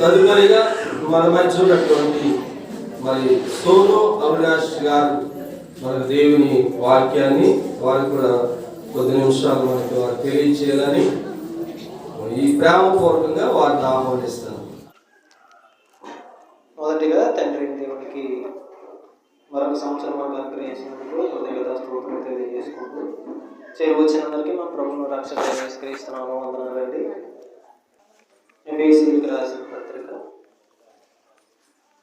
తదుపరిగా మన మధ్య ఉన్నటువంటి మరి సోను అవినాష్ గారు మనకు దేవుని వాక్యాన్ని వారు కూడా కొద్ది నిమిషాలు మనకి వారు తెలియచేయాలని ఈ ప్రేమపూర్వకంగా వారిని ఆహ్వానిస్తాను. మొదటిగా తండ్రి దేవునికి మరొక సంవత్సరం మనకు అనుగ్రహించినందుకు కృతజ్ఞతా స్తోత్రం తెలియజేసుకుంటూ చేరువచ్చినందరికీ మన ప్రభువును రక్షణ యేసుక్రీస్తునామమున వందనాలండి. ఎఫెసీయులకు రాసిన పత్రిక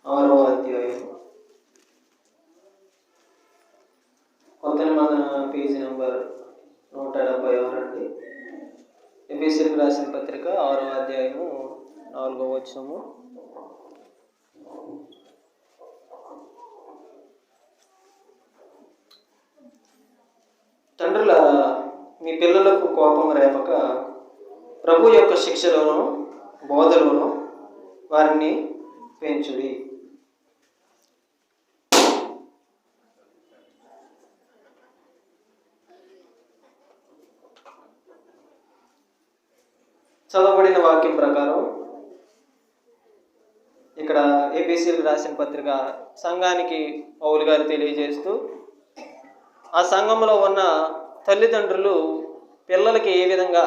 6వ అధ్యాయం కొత్త నిబంధన పేజీ నంబర్ 176 అండి. ఎఫెసీయులకు రాసిన పత్రిక 6వ అధ్యాయము 4వ వచనము. తండ్రులారా, మీ పిల్లలకు కోపం రేపక ప్రభు యొక్క శిక్షలోను బోధలోను వారిని పెంచుడి. చదవబడిన వాక్యం ప్రకారం ఇక్కడ ఎఫెసీయులకు రాసిన పత్రిక సంఘానికి పౌలు గారు తెలియజేస్తూ, ఆ సంఘంలో ఉన్న తల్లిదండ్రులు పిల్లలకి ఏ విధంగా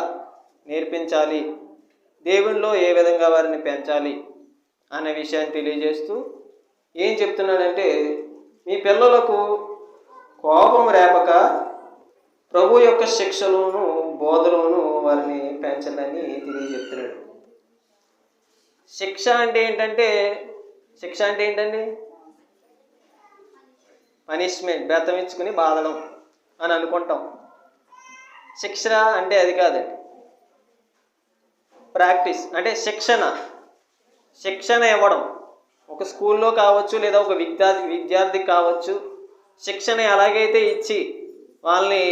నేర్పించాలి, దేవునిలో ఏ విధంగా వారిని పెంచాలి అనే విషయాన్ని తెలియజేస్తూ ఏం చెప్తున్నాడంటే, మీ పిల్లలకు కోపం రేపక ప్రభు యొక్క శిక్షలోను బోధలోను వారిని పెంచదని తెలియజెప్తున్నాడు. శిక్ష అంటే ఏంటండి? పనిష్మెంట్, బెత్తమించుకుని బాధడం అని అనుకుంటాం. శిక్ష అంటే అది కాదండి. ప్రాక్టీస్ అంటే శిక్షణ ఇవ్వడం. ఒక స్కూల్లో కావచ్చు, లేదా ఒక విద్యార్థికి కావచ్చు, శిక్షణ ఎలాగైతే ఇచ్చి వాళ్ళని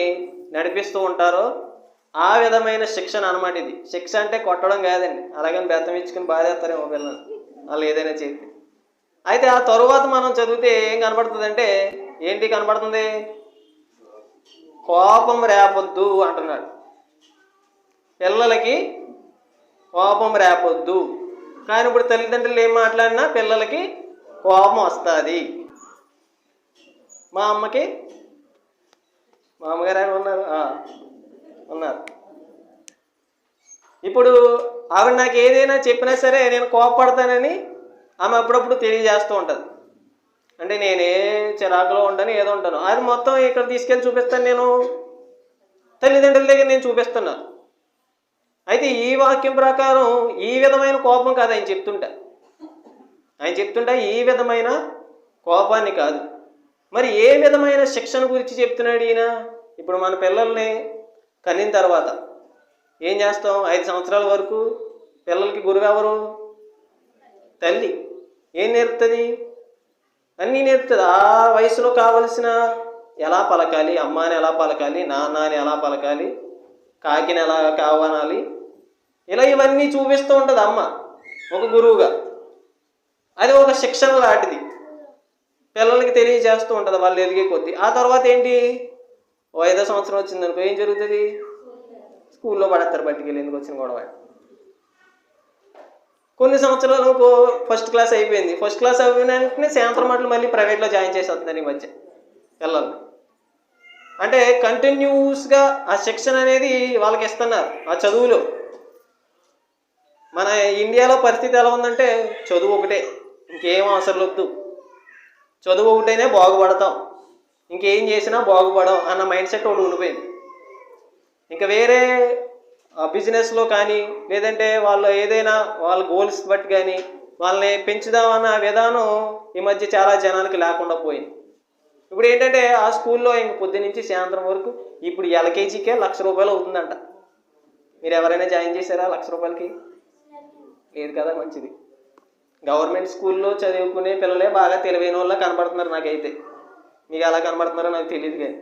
నడిపిస్తూ ఉంటారో ఆ విధమైన శిక్షణ అన్నమాట ఇది. శిక్ష అంటే కొట్టడం కాదండి. అలాగని బెత్తం ఇచ్చుకుని బాధేస్తారేమో పిల్లలు వాళ్ళు ఏదైనా చేస్తే. అయితే ఆ తరువాత మనం చదివితే ఏం కనబడుతుందంటే, ఏంటి కనబడుతుంది? కోపం రేపొద్దు అంటున్నాడు. పిల్లలకి కోపం రేపొద్దు. కానీ ఇప్పుడు తల్లిదండ్రులు ఏం మాట్లాడినా పిల్లలకి కోపం వస్తుంది. మా అమ్మగారు ఆయన ఉన్నారు. ఇప్పుడు ఆవిడ నాకు ఏదైనా చెప్పినా సరే నేను కోపపడతానని ఆమె అప్పుడప్పుడు తెలియజేస్తూ ఉంటుంది. అంటే నేనే చిరాకులో ఉంటాను, ఏదో ఉంటాను, అది మొత్తం ఇక్కడ తీసుకెళ్ళి చూపిస్తాను. నేను తల్లిదండ్రుల దగ్గర నేను చూపిస్తున్నాను. అయితే ఈ వాక్యం ప్రకారం ఈ విధమైన కోపం కాదు ఆయన చెప్తుంటా ఈ విధమైన కోపాన్ని కాదు. మరి ఏ విధమైన శిక్షణ గురించి చెప్తున్నాడు ఈయన? ఇప్పుడు మన పిల్లల్ని కనిన తర్వాత ఏం చేస్తాం? 5 సంవత్సరాల వరకు పిల్లలకి గురువు ఎవరు? తల్లి. ఏం నేర్పుతుంది? అన్నీ నేర్పుతుంది. ఆ వయసులో కావలసిన ఎలా పలకాలి, అమ్మాని ఎలా పలకాలి, నాన్నని ఎలా పలకాలి, కాకిని ఎలా కావనాలి, ఇలా ఇవన్నీ చూపిస్తూ ఉంటుంది అమ్మ ఒక గురువుగా. అది ఒక శిక్షణ లాంటిది పిల్లలకి తెలియజేస్తూ ఉంటుంది వాళ్ళు ఎదిగే కొద్దీ. ఆ తర్వాత ఏంటి? 5వ సంవత్సరం వచ్చిందనుకో ఏం జరుగుతుంది? స్కూల్లో పడేస్తారు పట్టుకెళ్ళి, ఎందుకు వచ్చిన గొడవ. కొన్ని సంవత్సరాలకు ఫస్ట్ క్లాస్ అయిపోయింది. ఫస్ట్ క్లాస్ అయిపోయిన వెంటనే సాయంత్రం మాటలు మళ్ళీ ప్రైవేట్లో జాయిన్ చేసేస్తున్నారు ఈ మధ్య పిల్లల్ని. అంటే కంటిన్యూస్గా ఆ శిక్షణ అనేది వాళ్ళకి ఇస్తున్నారు ఆ చదువులో. మన ఇండియాలో పరిస్థితి ఎలా ఉందంటే, చదువు ఒకటే, ఇంకేం అవసరం వద్దు, చదువు ఒకటైనా బాగుపడతాం, ఇంకేం చేసినా బాగుపడవు అన్న మైండ్ సెట్ ఒకటి ఉండిపోయింది. ఇంకా వేరే బిజినెస్లో కానీ, లేదంటే వాళ్ళు ఏదైనా వాళ్ళ గోల్స్ బట్టి కానీ వాళ్ళని పెంచుదామన్న విధానం ఈ మధ్య చాలా జనాలకి లేకుండా పోయింది. ఇప్పుడు ఏంటంటే ఆ స్కూల్లో ఇంక పొద్దు నుంచి సాయంత్రం వరకు ఇప్పుడు ఎల్కేజీకే ₹1,00,000 అవుతుందంట. మీరు ఎవరైనా జాయిన్ చేశారా ₹1,00,000కి? లేదు కదా, మంచిది. గవర్నమెంట్ స్కూల్లో చదువుకునే పిల్లలే బాగా తెలివైన వాళ్ళ కనబడుతున్నారు నాకైతే. మీకు ఎలా కనబడుతున్నారో నాకు తెలియదు. కానీ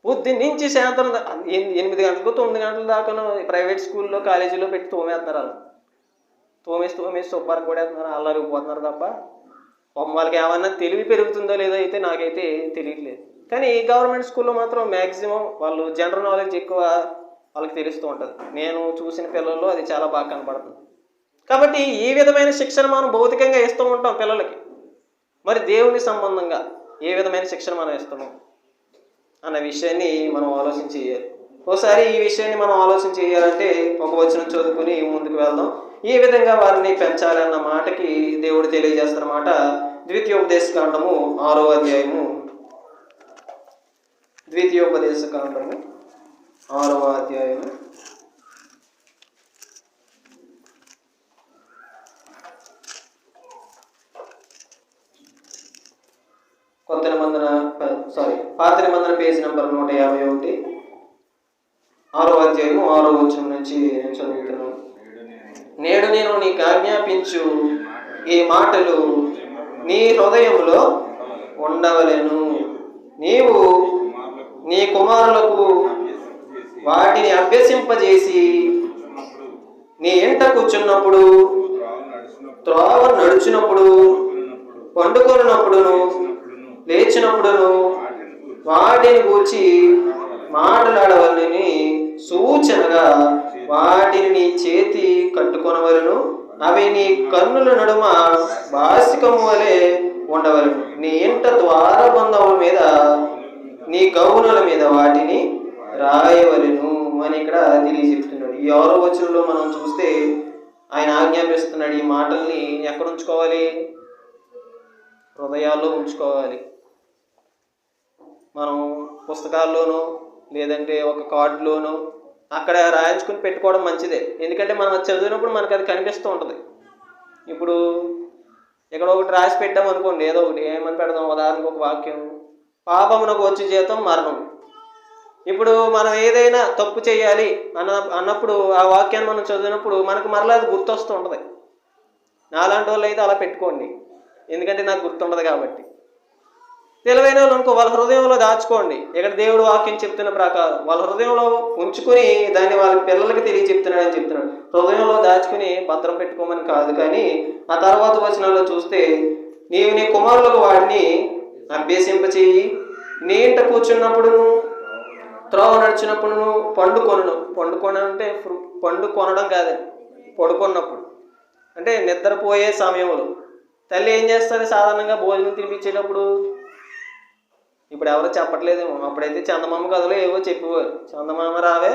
పొద్దున్న నుంచి సాయంత్రం 8 గంటలకు 9 గంటల దాకా ప్రైవేట్ స్కూల్లో కాలేజీలో పెట్టి తోమేస్తున్నారు. వాళ్ళు తోమేసి సూపర్ కూడా వేస్తున్నారు, అల్లరికి పోతున్నారు తప్ప వాళ్ళకి ఏమన్నా తెలివి పెరుగుతుందో లేదో అయితే నాకైతే తెలియట్లేదు. కానీ గవర్నమెంట్ స్కూల్లో మాత్రం మ్యాక్సిమం వాళ్ళు జనరల్ నాలెడ్జ్ ఎక్కువ వాళ్ళకి తెలుస్తూ ఉంటుంది. నేను చూసిన పిల్లల్లో అది చాలా బాగా కనపడుతుంది. కాబట్టి ఈ విధమైన శిక్షణ మనం భౌతికంగా ఇస్తూ ఉంటాం పిల్లలకి. మరి దేవుని సంబంధంగా ఏ విధమైన శిక్షణ మనం ఇస్తున్నాం అన్న విషయాన్ని మనం ఆలోచన చేయాలి. ఒకసారి ఈ విషయాన్ని మనం ఆలోచన చేయాలంటే ఒక వచనం చదువుకుని ముందుకు వెళ్దాం. ఈ విధంగా వారిని పెంచాలన్న మాటకి దేవుడు తెలియజేస్తున్నమాట. ద్వితీయోపదేశకాండము 6వ అధ్యాయము, ద్వితీయోపదేశకాండము 6వ అధ్యాయము 'పాత నిబంధన' పేజీ నంబర్ 151, 6వ అధ్యాయము 6వ వచనం నుంచి నేను చదువుతున్నాను. నేడు నేను నీకు ఆజ్ఞాపించు ఈ మాటలు నీ హృదయములో ఉండవలెను. నీవు నీ కుమారులకు వాటిని అభ్యసింపజేసి నీ ఇంట కూర్చున్నప్పుడు, త్రోవ నడుచున్నప్పుడు, పండుకొనున్నప్పుడును, లేచినప్పుడును వాటిని గూర్చి మాట్లాడవలని సూచనగా వాటిని నీ చేతి కట్టుకొనవలను. అవి నీ కన్నుల నడుమ బాసికము వలె ఉండవలను. నీ ఇంట ద్వారబంధముల మీద, నీ గౌనుల మీద వాటిని రాయవలను అని ఇక్కడ తెలియజెప్తున్నాడు. ఈ 6వ వచనంలో మనం చూస్తే ఆయన ఆజ్ఞాపిస్తున్నాడు ఈ మాటల్ని ఎక్కడ ఉంచుకోవాలి? హృదయాల్లో ఉంచుకోవాలి. మనం పుస్తకాల్లోనో లేదంటే ఒక కార్డులోనో అక్కడ రాయించుకుని పెట్టుకోవడం మంచిదే. ఎందుకంటే మనం అది చదివినప్పుడు మనకు అది కనిపిస్తూ ఉంటుంది. ఇప్పుడు ఇక్కడ ఒకటి రాసి పెట్టామనుకోండి, ఏదో ఒకటి ఏమని పెడదాం, ఉదాహరణకు ఒక వాక్యం, పాపమునకు వచ్చే జీతం మరణం. ఇప్పుడు మనం ఏదైనా తప్పు చేయాలి అన్నప్పుడు ఆ వాక్యాన్ని మనం చదివినప్పుడు మనకు మరలా అది గుర్తొస్తూ ఉంటుంది. నాలాంటి వాళ్ళు అయితే అలా పెట్టుకోండి, ఎందుకంటే నాకు గుర్తుండదు కాబట్టి. తెలివైన వాళ్ళు అనుకో, వాళ్ళ హృదయంలో దాచుకోండి. ఇక్కడ దేవుడు వాక్యం చెప్తున్న ప్రకారం వాళ్ళ హృదయంలో ఉంచుకుని దాన్ని వాళ్ళ పిల్లలకి తెలియచెప్తున్నాడని చెప్తున్నాడు. హృదయంలో దాచుకుని భద్రం పెట్టుకోమని కాదు. కానీ ఆ తర్వాత వచనాల్లో చూస్తే నీవు నీ కుమారులకు వాడిని అభ్యసింపచేయి. నీ ఇంట కూర్చున్నప్పుడును, త్రోవ నడిచినప్పుడును, పండుకొనంటే పండు కొనడం కాదండి, పడుకున్నప్పుడు అంటే నిద్రపోయే సమయంలో. తల్లి ఏం చేస్తుంది సాధారణంగా భోజనం తినిపించేటప్పుడు? ఇప్పుడు ఎవరో చెప్పట్లేదేమో, అప్పుడైతే చందమామ కథలో ఏవో చెప్పేవారు. చందమామ రావే,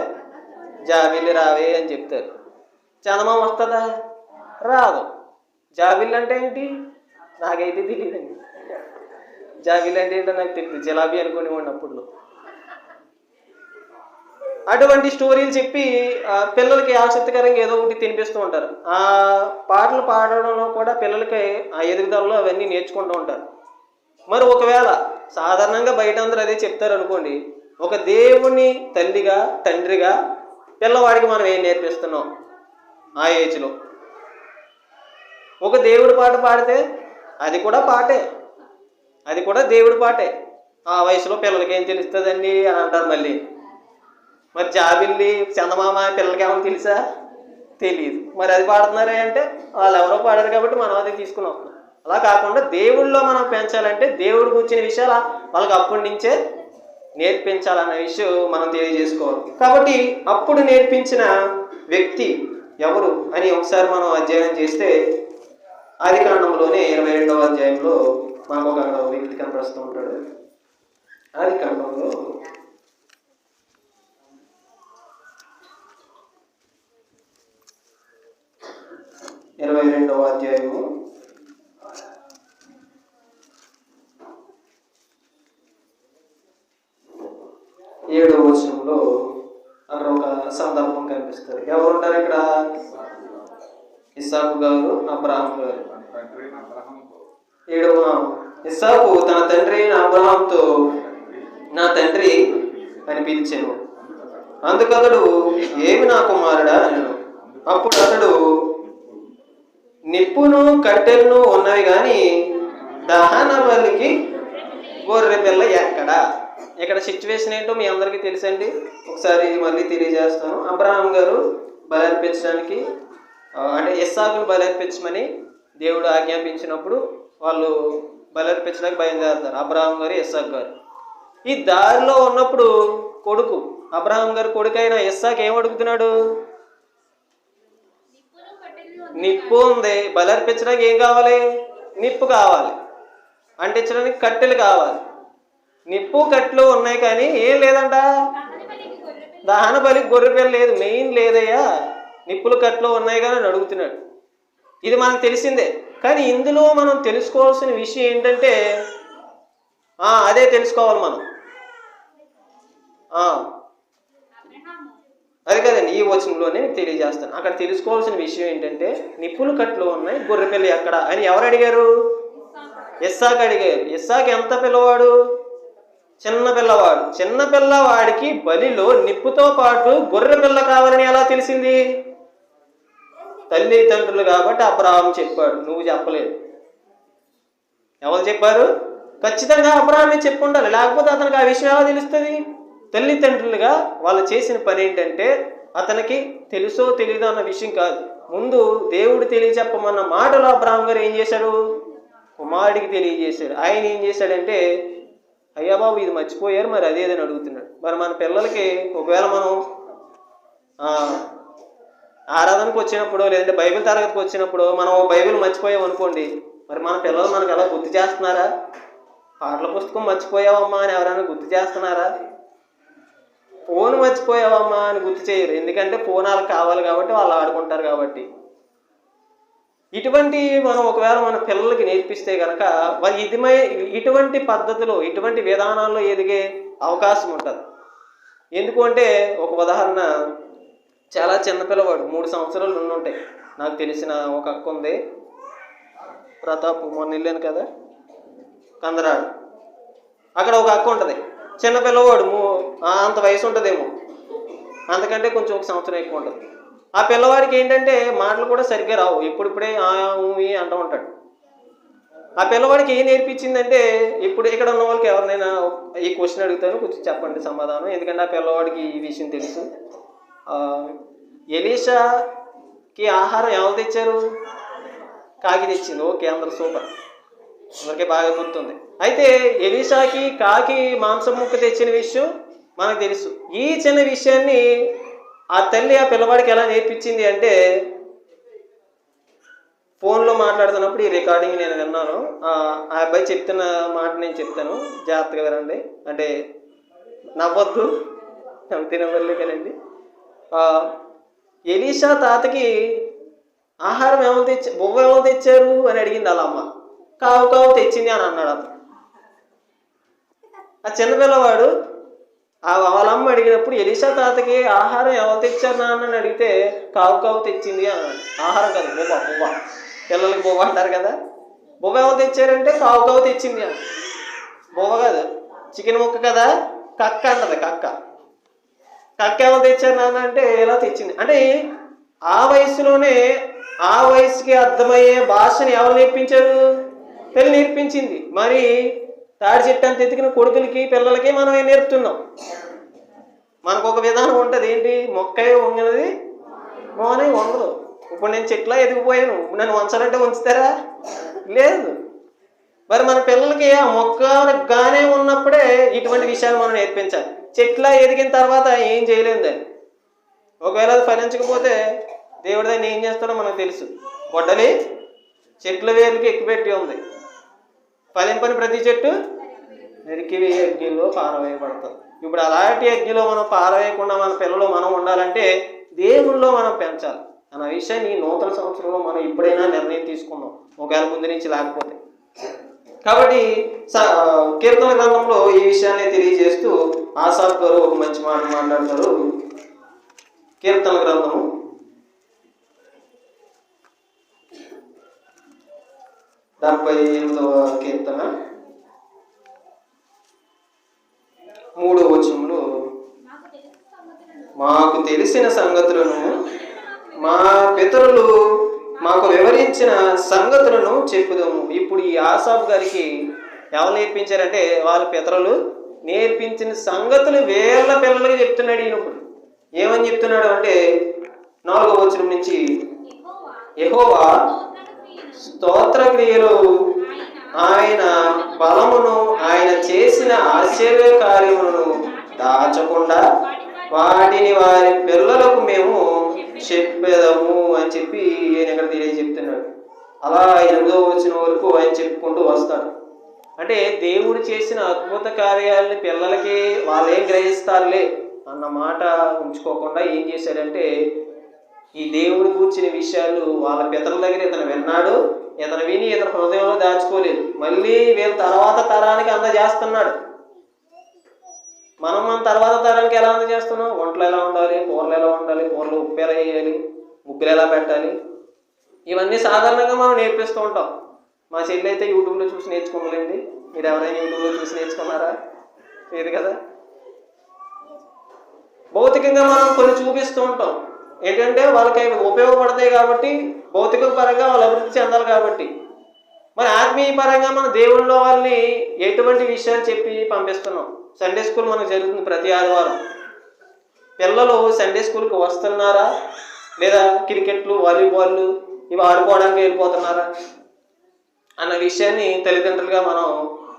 జాబిల్లి రావే అని చెప్తారు. చందమామ వస్తుందా? రాదు. జాబిల్లి అంటే ఏంటి నాకైతే తెలియదండి. జాబిల్లి అంటే ఏంటో నాకు తెలియదు, జిలాబీ అనుకునేవాడిని అప్పుడు. అటువంటి స్టోరీలు చెప్పి పిల్లలకి ఆసక్తికరంగా ఏదో ఒకటి తినిపిస్తూ ఉంటారు. ఆ పాటలు పాడడంలో కూడా పిల్లలకి ఆ ఎదుగుదలలో అవన్నీ నేర్చుకుంటూ ఉంటారు. మరి ఒకవేళ సాధారణంగా బయట అందరూ అదే చెప్తారు అనుకోండి, ఒక దేవుని తల్లిగా తండ్రిగా పిల్లవాడికి మనం ఏం నేర్పిస్తున్నాం ఆ ఏజ్లో? ఒక దేవుడి పాట పాడితే అది కూడా పాటే, అది కూడా దేవుడి పాటే. ఆ వయసులో పిల్లలకి ఏం తెలుస్తుందండి అని అంటారు మళ్ళీ. మరి జాబిల్లి, చందమామ పిల్లలకి ఏమైనా తెలుసా? తెలియదు. మరి అది పాడుతున్నారే అంటే వాళ్ళు ఎవరో పాడారు కాబట్టి మనం అది తీసుకుని వస్తాం. అలా కాకుండా దేవుళ్ళలో మనం పెంచాలంటే దేవుడు కూర్చున్న విషయాలు వాళ్ళకి అప్పటి నుంచే నేర్పించాలన్న విషయం మనం తెలియజేసుకోవాలి. కాబట్టి అప్పుడు నేర్పించిన వ్యక్తి ఎవరు అని ఒకసారి మనం అధ్యయనం చేస్తే ఆదికాండంలోనే 22వ అధ్యాయంలో మనకు ఒక వ్యక్తి కనిపిస్తూ ఉంటాడు. ఆదికాండంలో 22వ అధ్యాయము 7వ వచనంలో అక్కడ ఒక సందర్భం కనిపిస్తుంది. ఎవరుంటారు ఇక్కడ? ఇస్సాకు గారు, అబ్రహాం గారు. ఇస్సాకు తన తండ్రి అయిన అబ్రహాంతో నా తండ్రి అని పిలిచెను. అందుకతడు ఏమి నా కుమారుడా అన్నాడు. అప్పుడు అతడు నిప్పును కట్టెలను ఉన్నవి కానీ దహన బలికి గొర్రె పిల్ల ఎక్కడా? ఇక్కడ సిచ్యువేషన్ ఏంటో మీ అందరికీ తెలుసండి. ఒకసారి మళ్ళీ తెలియజేస్తాను. అబ్రహాం గారు బలర్పించడానికి అంటే ఇస్సాకును బలర్పించమని దేవుడు ఆజ్ఞాపించినప్పుడు వాళ్ళు బలర్పించడానికి బయలుదేరుతారు, అబ్రహాం గారు, ఇస్సాకు గారు. ఈ దారిలో ఉన్నప్పుడు కొడుకు అబ్రహాం గారు కొడుకు అయిన ఇస్సాకు ఏం అడుగుతున్నాడు? నిప్పు ఉంది, బలి అర్పించడానికి ఏం కావాలి? నిప్పు కావాలి, అంటించడానికి కట్టెలు కావాలి. నిప్పు కట్టెలు ఉన్నాయి కానీ ఏం లేదంట, దహన బలికి గొర్రె పిల్ల లేదు. మెయిన్ లేదయ్యా, నిప్పులు కట్టెలు ఉన్నాయి కానీ అని అడుగుతున్నాడు. ఇది మనకు తెలిసిందే. కానీ ఇందులో మనం తెలుసుకోవాల్సిన విషయం ఏంటంటే అదే తెలుసుకోవాలి మనం. అది కదండి, ఈ వచనంలోనే మీకు తెలియజేస్తాను. అక్కడ తెలుసుకోవాల్సిన విషయం ఏంటంటే నిప్పులు కట్టెలు ఉన్నాయి, గొర్రెపిల్ల ఎక్కడ అని ఎవరు అడిగారు? ఇస్సాకు అడిగారు. ఇస్సాకు ఎంత పిల్లవాడు? చిన్న పిల్లవాడు. చిన్న పిల్లవాడికి బలిలో నిప్పుతో పాటు గొర్రె పిల్ల కావాలని ఎలా తెలిసింది? తల్లిదండ్రులు కాబట్టి అబ్రాహాము చెప్పాడు, నువ్వు చెప్పలేదు. ఎవరు చెప్పారు? ఖచ్చితంగా అబ్రాహామే చెప్పు ఉండాలి, లేకపోతే అతనికి ఆ విషయం ఎలా తెలుస్తుంది? తల్లిదండ్రులుగా వాళ్ళు చేసిన పని ఏంటంటే అతనికి తెలుసో తెలీదో అన్న విషయం కాదు, ముందు దేవుడు తెలియజెప్పమన్న మాటలు అబ్రాహాం గారు ఏం చేశాడు? కుమారుడికి తెలియజేశాడు. ఆయన ఏం చేశాడంటే, అయ్యా బాబు ఇది మర్చిపోయారు, మరి అదేదని అడుగుతున్నాడు. మరి మన పిల్లలకి ఒకవేళ మనం ఆరాధనకు వచ్చినప్పుడు లేదంటే బైబిల్ తరగతికి వచ్చినప్పుడు మనం బైబిల్ మర్చిపోయాం అనుకోండి, మరి మన పిల్లలు మనకు ఎలా గుర్తు చేస్తున్నారా? పాటల పుస్తకం మర్చిపోయావమ్మా అని ఎవరైనా గుర్తు చేస్తున్నారా? ఫోన్ మర్చిపోయావమ్మా అని గుర్తు చేయరు, ఎందుకంటే ఫోన్ వాళ్ళకి కావాలి కాబట్టి వాళ్ళు ఆడుకుంటారు కాబట్టి. ఇటువంటి మనం ఒకవేళ మన పిల్లలకి నేర్పిస్తే కనుక వాళ్ళు ఇటువంటి పద్ధతిలో ఇటువంటి విధానాల్లో ఎదిగే అవకాశం ఉంటుంది. ఎందుకు అంటే ఒక ఉదాహరణ, చాలా చిన్నపిల్లవాడు 3 సంవత్సరాలు ఉంటాయి. నాకు తెలిసిన ఒక అక్క ఉంది, ప్రతాప్, మొన్న వెళ్ళాను కదా కందరాడు, అక్కడ ఒక అక్క ఉంటుంది. చిన్నపిల్లవాడు అంత వయసు ఉంటుందేమో, అంతకంటే కొంచెం 1 సంవత్సరం ఎక్కువ ఉంటుంది. ఆ పిల్లవాడికి ఏంటంటే మాటలు కూడా సరిగ్గా రావు, ఇప్పుడిప్పుడే ఊమి అంటూ ఉంటాడు. ఆ పిల్లవాడికి ఏం నేర్పించిందంటే, ఇప్పుడు ఇక్కడ ఉన్న వాళ్ళకి ఎవరినైనా ఈ క్వశ్చన్ అడుగుతాను, కొంచెం చెప్పండి సమాధానం, ఎందుకంటే ఆ పిల్లవాడికి ఈ విషయం తెలుసు. ఎలీషాకి ఆహారం ఎవరు తెచ్చారు? కాకి తెచ్చింది. ఓకే, అందరు సూపర్, అందరికీ బాగా గుర్తుంది. అయితే ఎలీషాకి కాకి మాంసం ముక్క తెచ్చిన విషయం మనకు తెలుసు. ఈ చిన్న విషయాన్ని ఆ తల్లి ఆ పిల్లవాడికి ఎలా నేర్పించింది అంటే, ఫోన్లో మాట్లాడుతున్నప్పుడు ఈ రికార్డింగ్ నేను విన్నాను. ఆ అబ్బాయి చెప్తున్న మాట నేను చెప్తాను, జాగ్రత్తగా వినండి. అంటే నవ్వద్దు, తినవల్లే కదండి. ఎలీషా తాతకి ఆహారం బొవ్వ ఎవరు తెచ్చారు అని అడిగింది వాళ్ళ అమ్మ. కావు కావు తెచ్చింది అని అన్నాడు అతను. ఆ చిన్నపిల్లవాడు వాళ్ళ అమ్మ అడిగినప్పుడు ఎలీషా తాతకి ఆహారం ఎవరు తెచ్చారు నాన్న అడిగితే కావు కావు తెచ్చింది అన్నాడు. ఆహారం కాదు, బొవ్వ. పిల్లలకి బొవ్వ అంటారు కదా, బొవ్వ ఎవరు తెచ్చారంటే కావు కావు తెచ్చింది అని. బొవ్వ కాదు, చికెన్ ముక్క కదా, కక్క అంటది. కక్క ఎవరు తెచ్చారు నాన్న అంటే ఎలా తెచ్చింది అంటే, ఆ వయసులోనే ఆ వయసుకి అర్థమయ్యే భాషని ఎవరు నేర్పించారు? తల్లి నేర్పించింది. మరి తాడి చెట్టు అంత ఎతికిన కొడుకులకి పిల్లలకి మనం ఏం నేర్పుతున్నాం? మనకు ఒక విధానం ఉంటుంది, ఏంటి? మొక్కయే వంగినది మోనే వంగదు. ఇప్పుడు నేను చెట్లా ఎదిగిపోయాను, నన్ను వంచాలంటే ఉంచుతారా? లేదు. మరి మన పిల్లలకి ఆ మొక్కగానే ఉన్నప్పుడే ఇటువంటి విషయాలు మనం నేర్పించాలి. చెట్లా ఎదిగిన తర్వాత ఏం చేయలేము దాన్ని. ఒకవేళ అది ఫలించకపోతే దేవుడు దాన్ని ఏం చేస్తాడో మనకు తెలుసు. గొడ్డలి చెట్ల వేరుకి ఎక్కిపెట్టి ఉంది, ఫలింపని ప్రతి చెట్టు నరికి అగ్నిలో పారవేయబడతాం. ఇప్పుడు అలాంటి అగ్నిలో మనం పారవేయకుండా మన పిల్లలు మనం ఉండాలంటే దేవుళ్ళలో మనం పెంచాలి అన్న విషయాన్ని నూతన సంవత్సరంలో మనం ఇప్పుడైనా నిర్ణయం తీసుకుందాం, ఒకవేళ ముందు నుంచి లేకపోతే. కాబట్టి కీర్తన గ్రంథంలో ఈ విషయాన్ని తెలియజేస్తూ ఆసాఫ్ గారు ఒక మంచి మాట మాట్లాడతారు. కీర్తన గ్రంథము 78వ కీర్తన 3వ వచనంలో, మాకు తెలిసిన సంగతులను మా పితరులు మాకు వివరించిన సంగతులను చెప్పుదాము. ఇప్పుడు ఈ ఆసాఫ్ గారికి ఎవరు నేర్పించారంటే, వాళ్ళ పితరులు నేర్పించిన సంగతులు వేళ్ళ పిల్లలకి చెప్తున్నాడు. ఈయనప్పుడు ఏమని చెప్తున్నాడు అంటే 4వ వచనం నుంచి, యెహోవా స్తోత్ర క్రియలు, ఆయన బలమును, ఆయన చేసిన ఆశ్చర్య కార్యములను దాచకుండా వాటిని వారి పిల్లలకు మేము చెప్పేదము అని చెప్పి ఈయన ఇక్కడ తెలియజెప్తున్నాడు. అలా 8వ వచనం వరకు ఆయన చెప్పుకుంటూ వస్తాడు. అంటే దేవుడు చేసిన అద్భుత కార్యాలని పిల్లలకి వాళ్ళేం గ్రహిస్తారులే అన్న మాట ఉంచుకోకుండా ఏం చేశాడంటే ఈ దేవుడు కూర్చిన విషయాలు వాళ్ళ పితరుల దగ్గర ఇతను విన్నాడు. ఇతను విని ఇతను హృదయంలో దాచుకోలేదు. మళ్ళీ వీళ్ళ తర్వాత తరానికి అందజేస్తున్నాడు. మనం మన తర్వాత తరానికి ఎలా అందజేస్తున్నాం? వంటలు ఎలా ఉండాలి, కూరలు ఎలా ఉండాలి, కూరలు ఉప్పు ఎలా వేయాలి, ముగ్గులు ఎలా పెట్టాలి, ఇవన్నీ సాధారణంగా మనం నేర్పిస్తూ ఉంటాం. మా చెల్లి అయితే యూట్యూబ్లో చూసి నేర్చుకోలేండి. మీరు ఎవరైనా యూట్యూబ్లో చూసి నేర్చుకున్నారా? లేదు కదా. భౌతికంగా మనం కొన్ని చూపిస్తూ ఉంటాం. ఏంటంటే వాళ్ళకి అవి ఉపయోగపడతాయి కాబట్టి, భౌతిక పరంగా వాళ్ళు అభివృద్ధి చెందాలి కాబట్టి. మరి ఆత్మీయ పరంగా మన దేవుళ్ళలో వాళ్ళని ఎటువంటి విషయాలు చెప్పి పంపిస్తున్నాం? సండే స్కూల్ మనకు జరుగుతుంది ప్రతి ఆదివారం. పిల్లలు సండే స్కూల్కి వస్తున్నారా, లేదా క్రికెట్లు, వాలీబాల్లు ఇవి ఆడుకోవడానికి వెళ్ళిపోతున్నారా అన్న విషయాన్ని తల్లిదండ్రులుగా మనం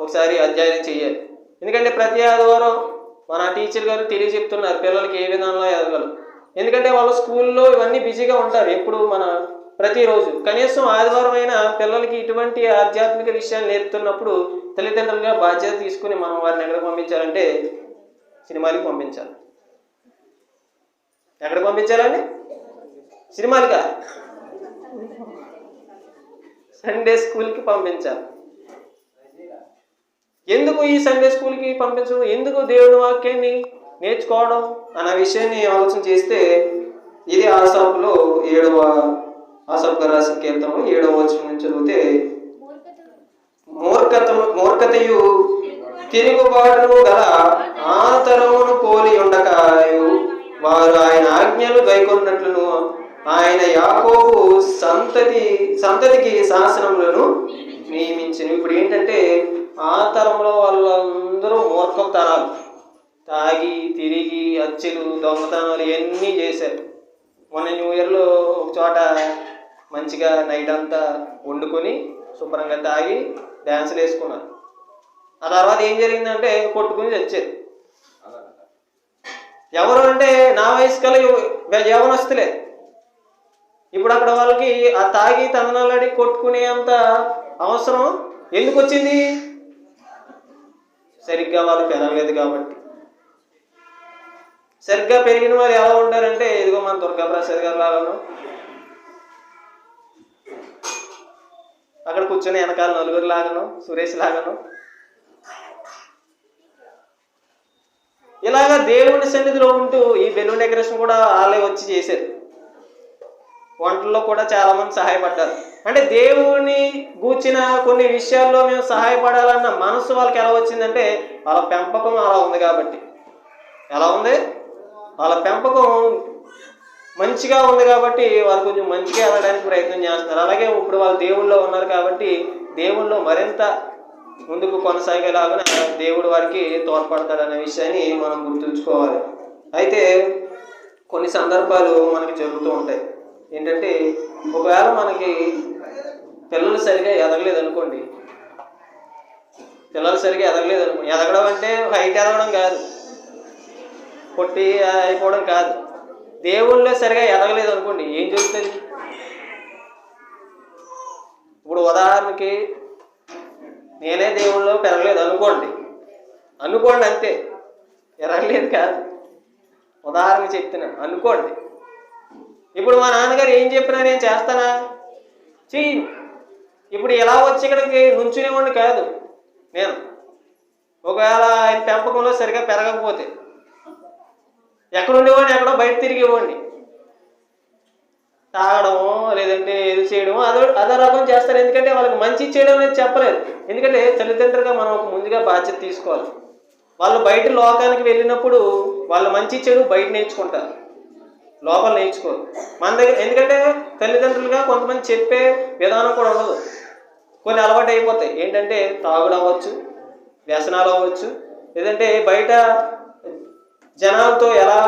ఒకసారి అధ్యయనం చేయాలి. ఎందుకంటే ప్రతి ఆదివారం మన టీచర్ గారు తెలియజెప్తున్నారు పిల్లలకి ఏ విధానంలో ఎదగలరు. ఎందుకంటే వాళ్ళు స్కూల్లో ఇవన్నీ బిజీగా ఉంటారు ఎప్పుడు ప్రతిరోజు. కనీసం ఆదివారం అయినా పిల్లలకి ఇటువంటి ఆధ్యాత్మిక విషయాలు నేర్పుతున్నప్పుడు తల్లిదండ్రులుగా బాధ్యత తీసుకుని మనం వారిని ఎక్కడికి పంపించాలంటే సినిమాలకి పంపించాలి. ఎక్కడికి పంపించాలండి? సినిమాలుగా, సండే స్కూల్కి పంపించాలి. ఎందుకు ఈ సండే స్కూల్కి పంపించడం? ఎందుకు దేవుడి వాక్యాన్ని నేర్చుకోవడం అన్న విషయాన్ని ఆలోచన చేస్తే ఇది ఆసాపులో 7వ ఆసాపు గారు రాసిన కీర్తనలో 7వ వచనం నుంచి చదివితే మూర్ఖతయు తిరుగుబాటును గల ఆ తరమును పోలి ఉండకాయు వారు ఆయన ఆజ్ఞలు గైకొన్నట్లును ఆయన యాకోబు సంతతికి శాసనములను నియమించను. ఇప్పుడు ఏంటంటే ఆ తరంలో వాళ్ళందరూ మూర్ఖం తరాలు, తాగి తిరిగి హత్యలు, దొంగతనాలు ఇవన్నీ చేశారు. మొన్న న్యూ ఇయర్లో ఒక చోట మంచిగా నైట్ అంతా వండుకొని శుభ్రంగా తాగి డ్యాన్సులు వేసుకున్నారు. ఆ తర్వాత ఏం జరిగిందంటే కొట్టుకుని చచ్చారు. ఎవరు అంటే నా వయసు కల యవనస్తులే. ఇప్పుడు అక్కడ వాళ్ళకి ఆ తాగి తందనాలాడి కొట్టుకునే అంత అవసరం ఎందుకు వచ్చింది? సరిగ్గా వాళ్ళు పెరగలేదు కాబట్టి. సరిగ్గా పెరిగిన వారు ఎలా ఉంటారంటే ఇదిగో మన దుర్గాప్రసాద్ గారు లాగాను, అక్కడ కూర్చొని వెనకాల నలుగురు లాగాను, సురేష్ లాగాను, ఇలాగా దేవుని సన్నిధిలో ఉంటూ ఈ బెలూన్ డెకరేషన్ కూడా వాళ్ళే వచ్చి చేశారు. వంటల్లో కూడా చాలా మంది సహాయపడ్డారు. అంటే దేవుని గూర్చిన కొన్ని విషయాల్లో మేము సహాయపడాలన్న మనసు వాళ్ళకి ఎలా వచ్చిందంటే వాళ్ళ పెంపకం అలా ఉంది కాబట్టి. ఎలా ఉంది? వాళ్ళ పెంపకం మంచిగా ఉంది కాబట్టి వారు కొంచెం మంచిగా వెళ్ళడానికి ప్రయత్నం చేస్తున్నారు. అలాగే ఇప్పుడు వాళ్ళు దేవుళ్ళలో ఉన్నారు కాబట్టి దేవుళ్ళలో మరింత ముందుకు కొనసాగేలాగా దేవుడు వారికి తోడ్పడతాడనే విషయాన్ని మనం గుర్తుంచుకోవాలి. అయితే కొన్ని సందర్భాలు మనకి జరుగుతూ ఉంటాయి. ఏంటంటే ఒకవేళ మనకి పిల్లలు సరిగా ఎదగలేదు అనుకోండి, ఎదగడం అంటే హైట్ ఎదగడం కాదు, పొట్టి అయిపోవడం కాదు. దేవుళ్ళో సరిగా ఎదగలేదు అనుకోండి, ఏం జరుగుతుంది? ఇప్పుడు ఉదాహరణకి నేనే దేవుళ్ళో పెరగలేదు అనుకోండి అంతే, ఎరగలేదు కాదు, ఉదాహరణ చెప్తున్నాను అనుకోండి. ఇప్పుడు మా నాన్నగారు ఏం చెప్పినా నేను చేస్తానా? చెయ్యను. ఇప్పుడు ఎలా వచ్చి ఇక్కడికి నుంచునేవాడిని కాదు నేను. ఒకవేళ ఆయన పెంపకంలో సరిగా పెరగకపోతే ఎక్కడుండేవాడిని? ఎక్కడో బయట తిరిగేవాడిని. తాగడమో లేదంటే ఇది చేయడమో అదో రకం చేస్తారు. ఎందుకంటే వాళ్ళకి మంచి చేయడం అనేది చెప్పలేదు. ఎందుకంటే తల్లిదండ్రులుగా మనం ముందుగా బాధ్యత తీసుకోవాలి. వాళ్ళు బయట లోకానికి వెళ్ళినప్పుడు వాళ్ళు మంచి చెడు బయట నేర్చుకుంటారు, లోపల నేర్చుకోరు మన దగ్గర. ఎందుకంటే తల్లిదండ్రులుగా కొంతమంది చెప్పే విధానం కూడా ఉండదు. కొన్ని అలవాటు అయిపోతాయి. ఏంటంటే తాగుడు అవ్వచ్చు, వ్యసనాలు అవ్వచ్చు, లేదంటే బయట జనాలతో ఎలా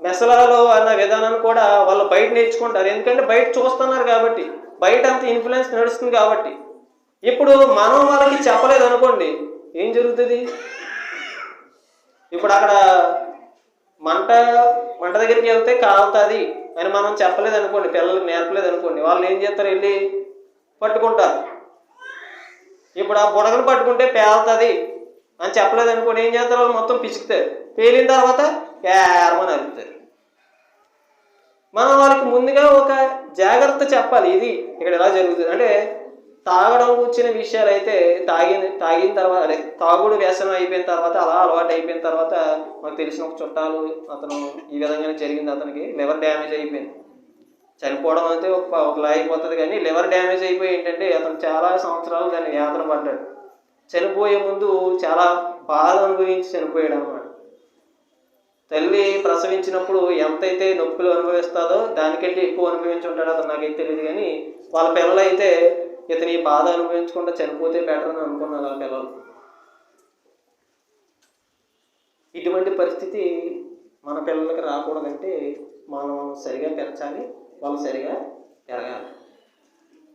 మెసలాలో అన్న విధానాన్ని కూడా వాళ్ళు బయట నేర్చుకుంటారు. ఎందుకంటే బయట చూస్తున్నారు కాబట్టి, బయట అంత ఇన్ఫ్లుయెన్స్ నడుస్తుంది కాబట్టి. ఇప్పుడు మనం వాళ్ళకి చెప్పలేదు అనుకోండి, ఏం జరుగుతుంది? ఇప్పుడు అక్కడ మంట మంట దగ్గరికి వెళ్తే కాలుతుంది అని మనం చెప్పలేదు అనుకోండి, పిల్లలకు నేర్పలేదు అనుకోండి, వాళ్ళు ఏం చేస్తారు, వెళ్ళి పట్టుకుంటారు. ఇప్పుడు ఆ బుడగను పట్టుకుంటే పేలుతుంది అని చెప్పలేదు అనుకోండి, ఏం చేస్తారు, వాళ్ళు మొత్తం పిసుకుతారు. పేలిన తర్వాత కేరమని అరుపుతారు. మనం వాళ్ళకి ముందుగా ఒక జాగ్రత్త చెప్పాలి, ఇది ఇక్కడ ఎలా జరుగుతుంది అంటే. తాగడం వచ్చిన విషయాలు అయితే తాగిన తర్వాత, అదే తాగుడు వ్యసనం అయిపోయిన తర్వాత, అలా అలవాటు అయిపోయిన తర్వాత, మాకు తెలిసిన ఒక చుట్టాలు, అతను ఈ విధంగానే జరిగింది. అతనికి లివర్ డ్యామేజ్ అయిపోయింది. చనిపోవడం అయితే ఒకలా అయిపోతుంది, కానీ లివర్ డ్యామేజ్ అయిపోయి ఏంటంటే అతను చాలా సంవత్సరాలు దాన్ని యాతన పడ్డాడు. చనిపోయే ముందు చాలా బాధ అనుభవించి చనిపోయాడు అన్నమాట. తల్లి ప్రసవించినప్పుడు ఎంతైతే నొప్పులు అనుభవిస్తుందో దానికంటే ఎక్కువ అనుభవించి ఉంటాడు అతను, నాకైతే తెలియదు. కానీ వాళ్ళ పిల్లలు అయితే ఇతని బాధ అనుభవించకుండా చనిపోతే బెటర్ అని అనుకున్నారు వాళ్ళ పిల్లలు. ఇటువంటి పరిస్థితి మన పిల్లలకి రాకూడదంటే మనం సరిగా పెంచాలి, వాళ్ళు సరిగా పెరగాలి.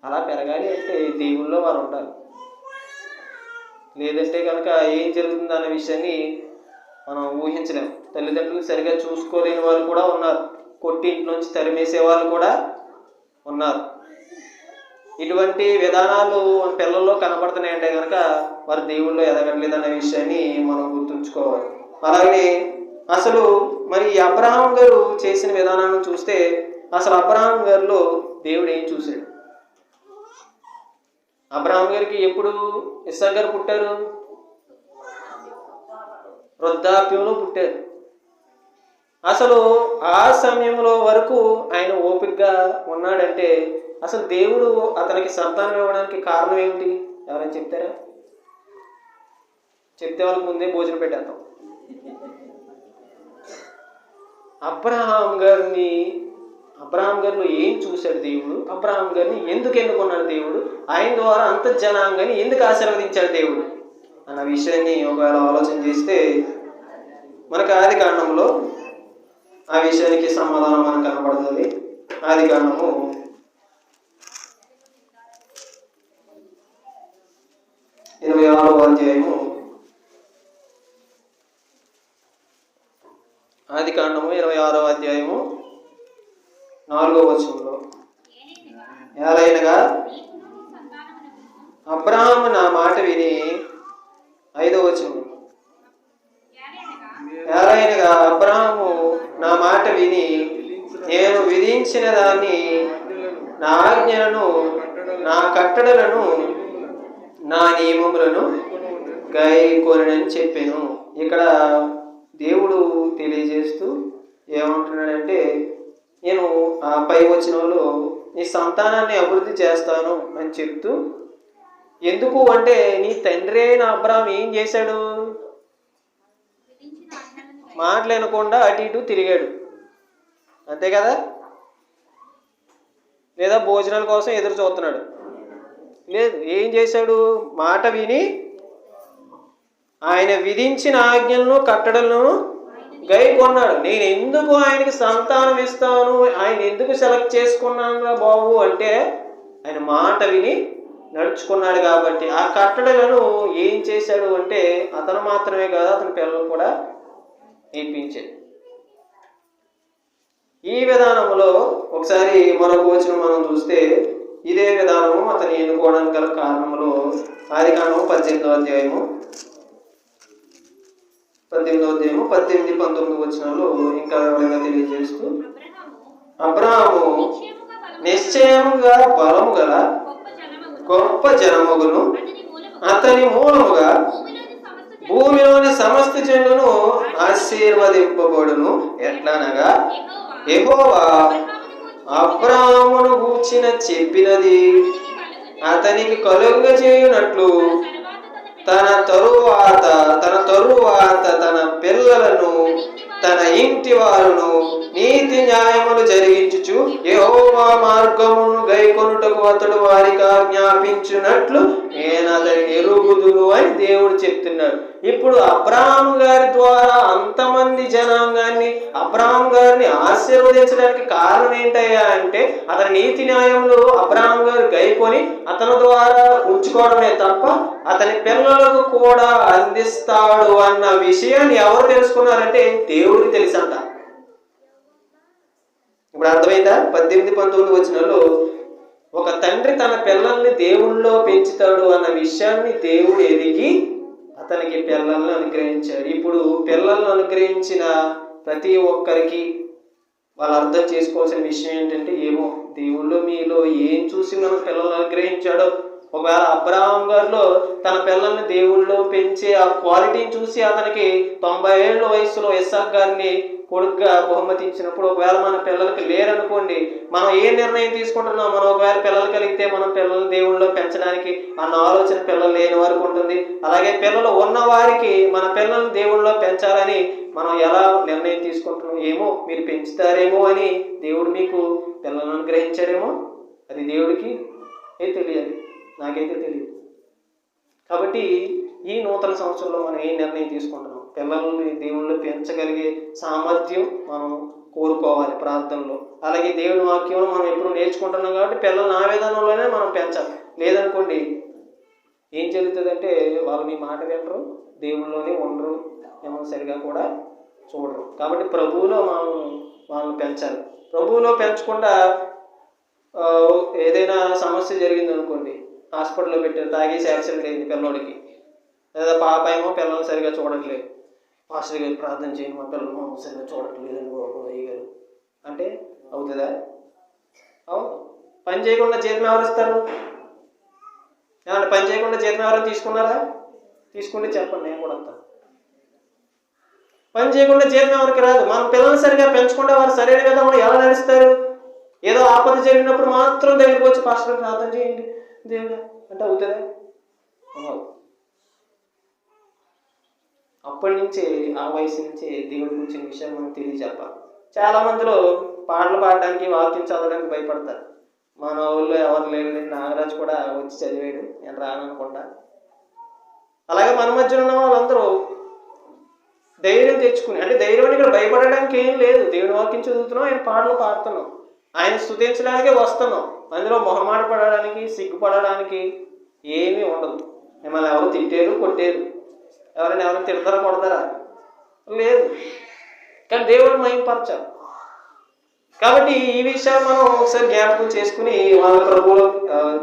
అలా పెరగాలి అంటే దేవుల్లో వారు ఉండాలి. లేదంటే కనుక ఏం జరుగుతుంది అనే విషయాన్ని మనం ఊహించలేం. తల్లిదండ్రులు సరిగా చూసుకోలేని వాళ్ళు కూడా ఉన్నారు, కొట్టి ఇంట్లోంచి తరిమేసే వాళ్ళు కూడా ఉన్నారు. ఇటువంటి విధానాలు పిల్లల్లో కనపడుతున్నాయంటే కనుక వారు దేవుల్లో ఎదగట్లేదు అనే విషయాన్ని మనం గుర్తుంచుకోవాలి. అలాగే అసలు మరి అబ్రహాం గారు చేసిన విధానాన్ని చూస్తే, అసలు అబ్రహాం గారిలో దేవుడు ఏం చూశాడు? అబ్రహాం గారికి ఎప్పుడు ఇస్సాకు గారు పుట్టారు? వృద్ధాప్యంలో పుట్టారు. అసలు ఆ సమయంలో వరకు ఆయన ఓపికగా ఉన్నాడంటే అసలు దేవుడు అతనికి సంతానం ఇవ్వడానికి కారణం ఏమిటి? ఎవరైనా చెప్తారా? చెప్తే వాళ్ళకి ముందే భోజనం పెట్టేద్దాం. అబ్రహాం గారిలో ఏం చూశాడు దేవుడు? అబ్రహాం గారిని ఎందుకు ఎన్నుకున్నాడు దేవుడు? ఆయన ద్వారా అంత జనాంగాన్ని ఎందుకు ఆశీర్వదించాడు దేవుడు అన్న విషయాన్ని ఒకవేళ ఆలోచన చేస్తే మనకు ఆది కాండంలో ఆ విషయానికి సమాధానం మనకు కనబడుతుంది. ఆది కాండము 26వ అధ్యాయము, ఆది కాండము 26వ అధ్యాయము 4వ వచనంలో, ఏలైనగా అబ్రహాము నా మాట విని, 5వ వచనం, ఏలైనగా అబ్రహాము నా మాట విని నేను విధించిన దాన్ని, నా ఆజ్ఞలను, నా కట్టడలను, నా నియమములను గైకొనెనని చెప్పాను. ఇక్కడ దేవుడు తెలియజేస్తూ ఏమంటున్నాడంటే, నేను ఆ పై వచనంలో నీ సంతానాన్ని అభివృద్ధి చేస్తాను అని చెప్తూ, ఎందుకు అంటే నీ తండ్రి అయిన అబ్రహాం ఏం చేశాడు? మాటలేనకుండా అటు ఇటు తిరిగాడు, అంతే కదా? లేదా భోజనాల కోసం ఎదురు చూస్తున్నాడు? లేదు. ఏం చేశాడు? మాట విని ఆయన విధించిన ఆజ్ఞలను, కట్టడలను గైకొన్నాడు. నేను ఎందుకు ఆయనకి సంతానం ఇస్తాను, ఆయన ఎందుకు సెలెక్ట్ చేసుకున్నాను బాబు అంటే ఆయన మాట విని నడుచుకున్నాడు కాబట్టి. ఆ కట్టడలను ఏం చేశాడు అంటే అతను మాత్రమే కాదు, అతని పిల్లలు కూడా నేర్పించాడు. ఈ విధానంలో ఒకసారి మరొక వచనం మనం చూస్తే, ఇదే విధానము అతను ఎన్నుకోవడానికి గల కారణంలో ఆదికాండము 18వ అధ్యాయము 18-19 వచనాలు ఇంకా వివరంగా తెలియజేస్తూ, అబ్రహాము నిశ్చయముగా బలము గల గొప్ప జనముగును, అతని మూలముగా భూమిలోని సమస్త జనులను ఆశీర్వదింపబడును. ఎట్లనగా యెహోవా అబ్రాహామును గూర్చిన చెప్పినది అతనికి కలుగజేయునట్లు తన తరువాత తన పిల్లలను, తన ఇంటి వారును నీతి న్యాయములు జరిగించుచు యెహోవా మార్గమును గైకొనుటకు అతడు వారికి ఆజ్ఞాపించున్నట్లు నేను అతని ఎరుగుదును అని దేవుడు చెప్తున్నాడు. ఇప్పుడు అబ్రహాం గారి ద్వారా అంతమంది జనాంగాన్ని, అబ్రహాం గారిని ఆశీర్వదించడానికి కారణం ఏంటయ్యా అంటే అతని నీతి న్యాయములు అబ్రహాం గారు గైకొని అతని ద్వారా ఉంచుకోవడమే తప్ప అతని పిల్లలకు కూడా అందిస్తాడు అన్న విషయాన్ని ఎవరు తెలుసుకున్నారంటే దేవుడు దేవుడికి తెలుసంట. ఇప్పుడు అర్థమైందా? 18-19 వచనాల్లో ఒక తండ్రి తన పిల్లల్ని దేవుళ్ళో పెంచుతాడు అన్న విషయాన్ని దేవుడు ఎరిగి అతనికి పిల్లల్ని అనుగ్రహించాడు. ఇప్పుడు పిల్లల్ని అనుగ్రహించిన ప్రతి ఒక్కరికి వాళ్ళు అర్థం చేసుకోవాల్సిన విషయం ఏంటంటే, ఏమో దేవుళ్ళు మీలో ఏం చూసి మన పిల్లల్ని అనుగ్రహించాడో. ఒకవేళ అబ్రహాం గారిలో తన పిల్లల్ని దేవుళ్ళో పెంచే ఆ క్వాలిటీని చూసి అతనికి 90 ఏళ్ళ వయసులో ఇస్సాక్ గారిని కొడుకుగా బహుమతి ఇచ్చినప్పుడు, ఒకవేళ మన పిల్లలకి లేరనుకోండి, మనం ఏ నిర్ణయం తీసుకుంటున్నాం? మనం ఒకవేళ పిల్లలు కలిగితే మనం పిల్లల్ని దేవుళ్ళలో పెంచడానికి అన్న ఆలోచన పిల్లలు లేని వారికి ఉంటుంది. అలాగే పిల్లలు ఉన్న వారికి మన పిల్లల్ని దేవుళ్ళలో పెంచాలని మనం ఎలా నిర్ణయం తీసుకుంటున్నాం? ఏమో మీరు పెంచుతారేమో అని దేవుడు మీకు పిల్లలను అనుగ్రహించారేమో, అది దేవుడికి తెలియాలి, నాకైతే తెలియదు. కాబట్టి ఈ నూతన సంవత్సరంలో మనం ఏ నిర్ణయం తీసుకుంటున్నాం? పిల్లల్ని దేవుళ్ళు పెంచగలిగే సామర్థ్యం మనం కోరుకోవాలి ప్రార్థనలో. అలాగే దేవుని వాక్యం మనం ఎప్పుడు నేర్చుకుంటున్నాం కాబట్టి పిల్లల్ని ఆ విధానంలోనే మనం పెంచాలి. లేదనుకోండి ఏం జరుగుతుందంటే వాళ్ళు మీ మాట వినరు, దేవుళ్ళలోనే ఉండరు, ఏమో సరిగా కూడా చూడరు. కాబట్టి ప్రభువులో మనం వాళ్ళని పెంచాలి. ప్రభువులో పెంచకుండా ఏదైనా సమస్య జరిగింది అనుకోండి, హాస్పిటల్లో పెట్టారు, తాగేసి యాక్సిడెంట్ అయింది పిల్లోడికి, లేదా పాప ఏమో పిల్లల్ని సరిగా చూడట్లేదు, మాస్టర్ గారు ప్రార్థన చేయండి మా పిల్లలు సరిగా చూడట్లేదు అని అయ్యగారు అంటే అవుతుందా? అవును. పని చేయకుండా జీతం ఎవరు ఇస్తారు? ఏమంటే పని చేయకుండా జీతం ఎవరైనా తీసుకున్నారా? తీసుకుంటే చెప్పండి, నేను కూడా వస్తాను. పని చేయకుండా జీతం ఎవరికి రాదు. మనం పిల్లల్ని సరిగా పెంచకుండా వారు సరైన విధంగా ఎలా నడుస్తారు? ఏదో ఆపద జరిగినప్పుడు మాత్రం దగ్గరికి వచ్చి పాస్టర్ ప్రార్థన చేయండి దేవుడా అంటే అవుతుందా? అప్పటి నుంచే ఆ వయసు నుంచే దేవుడి గురించిన విషయాలు మనం తెలియజెప్పాలి. చాలా మందిలో పాటలు పాడడానికి వాక్యం చదవడానికి భయపడతారు. మన ఊళ్ళో ఎవరు లేరు, నాగరాజు కూడా వచ్చి చదివాడు, నేను రాననుకుంటా. అలాగే మన మధ్యలో ఉన్న వాళ్ళందరూ ధైర్యం తెచ్చుకుని, అంటే ధైర్యం ఇక్కడ భయపడడానికి ఏం లేదు. దేవుని వాక్యం చదువుతున్నాం, ఆయన పాటలు పాడుతున్నాం, ఆయన స్తుతించడానికే వస్తున్నాం. అందులో మొహమాట పడడానికి సిగ్గుపడడానికి ఏమీ ఉండదు. మిమ్మల్ని ఎవరు తిట్టారు కొట్టారు, ఎవరైనా తిడతారా కొడతారా? లేదు. కానీ దేవుడు మహిమపరచాలి. కాబట్టి ఈ విషయాలు మనం ఒకసారి జ్ఞాపకం చేసుకుని వాళ్ళ ప్రభువులో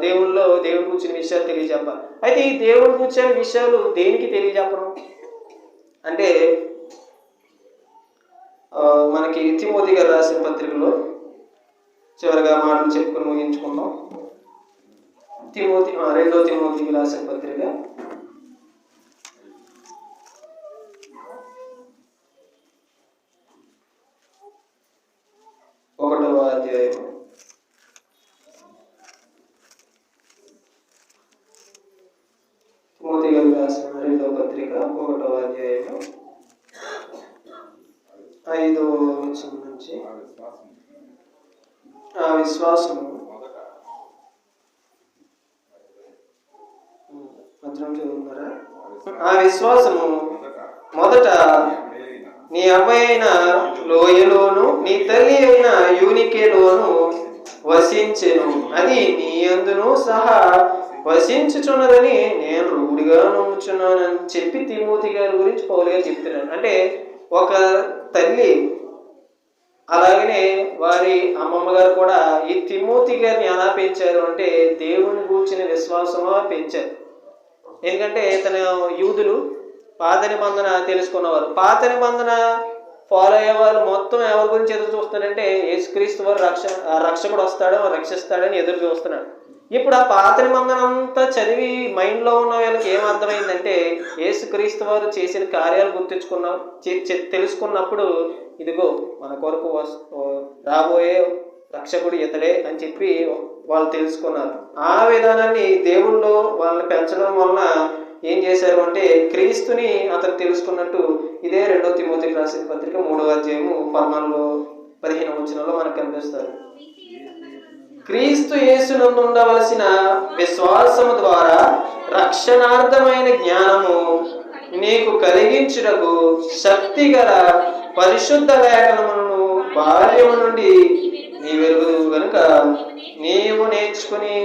దేవుడు కూర్చుని విషయాలు తెలియజెప్పాలి. అయితే ఈ దేవుడు కూర్చొని విషయాలు దేనికి తెలియజెప్పడం అంటే, మనకి తిమోతి గారు రాసిన పత్రికలో చివరిగా మాటలు చెప్పుకొని ముగించుకుందాం. 2 తిమోతికి రాసిన పత్రిక 1వ అధ్యాయం 2వ పత్రిక 1వ అధ్యాయం 5వ వచనం నుంచి, ఆ విశ్వాసము మధ్యలో చదువుతున్నారా? ఆ విశ్వాసము మొదట నీ అవ్వైన లోయలోను నీ తల్లి అయిన యూనికేలోను వసించెను, అది నీ అందును సహా వసించుచున్నదని నేను రూఢిగా నమ్ముచున్నానని చెప్పి తిమోతి గారి గురించి పౌలు గారు చెప్తున్నాను. అంటే ఒక తల్లి అలాగనే వారి అమ్మమ్మ గారు కూడా ఈ తిమోతి గారిని ఎలా పెంచారు అంటే దేవుని గూర్చిన విశ్వాసంలో పెంచారు. ఎందుకంటే తన యూదులు పాత నిబంధన తెలుసుకున్నవారు, పాత నిబంధన ఫాలో అయ్యేవాళ్ళు మొత్తం ఎవరి గురించి ఎదురు చూస్తాడంటే యేసుక్రీస్తు వారు రక్షకుడు వస్తాడు, రక్షిస్తాడని ఎదురు చూస్తున్నాడు. ఇప్పుడు ఆ పాత నిబంధన అంతా చదివి మైండ్లో ఉన్న వాళ్ళకి ఏమర్థమైందంటే యేసుక్రీస్తు వారు చేసిన కార్యాలు తెలుసుకున్నప్పుడు ఇదిగో మన కొరకు రాబోయే రక్షకుడు ఇతడే అని చెప్పి వాళ్ళు తెలుసుకున్నారు. ఆ విధానాన్ని దేవుళ్ళు వాళ్ళని పెంచడం వలన ఏం చేశారు అంటే క్రీస్తుని అతను తెలుసుకున్నట్టు ఇదే 2 తిమోతికి రాసిన పత్రిక 3వ అధ్యాయము 14-15 వచనంలో మనకు కనిపిస్తారు. క్రీస్తు యేసునందు ఉండవలసిన విశ్వాసము ద్వారా రక్షణార్థమైన జ్ఞానము నీకు కలిగించుటకు శక్తి గల పరిశుద్ధ లేఖనములను బాల్యము నుండి నీ వెలుగు గనుక నీవు నేర్చుకుని